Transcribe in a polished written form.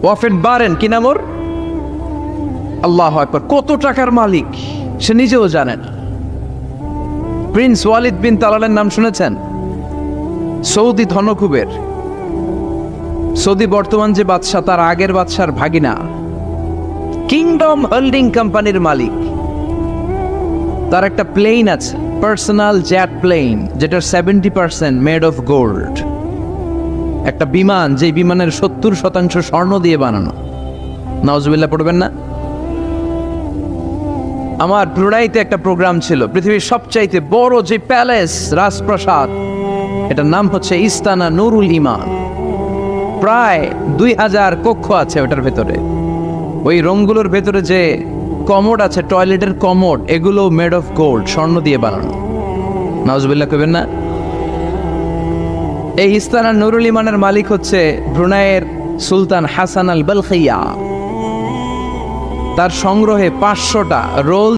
ওয়াফেদ বারেন, কি নাম ওর? আল্লাহু আকবার। কত টাকার মালিক সে নিজেও জানে না। প্রিন্স ওয়ালিদ বিন তালালের নাম শুনেছেন? সৌদি ধনকুবের, সৌদি বর্তমান যে বাদশাহ তার আগের বাদশার ভাগিনা, কিংডম হোল্ডিং কোম্পানির মালিক। তার একটা প্লেন আছে, পার্সোনাল জেট প্লেন, যেটার 70% মেড অফ গোল্ড। একটা বিমান, যে বিমানের 70% স্বর্ণ দিয়ে বানানো। নাউজুবিল্লাহ পড়বেন না? আমার ব্রুনাইতে একটা প্রোগ্রাম ছিল, পৃথিবীর সবচাইতে বড় যে প্যালেস, রাজপ্রাসাদ, এটার নাম হচ্ছে ইস্তানা নুরুল ইমান। প্রায় 2000 কক্ষ আছে ওটার ভেতরে। ওই রুমগুলোর ভেতরে যে কমোড আছে, টয়লেটের কমোড, এগুলো মেড অফ গোল্ড, স্বর্ণ দিয়ে বানানো। নাউজুবিল্লাহ কইবেন না? এই ইস্তানা নুরুল ইমানের মালিক হচ্ছে ব্রুনাইয়ের সুলতান হাসান আল বলখিয়া। তার সংগ্রহে 500টা রোল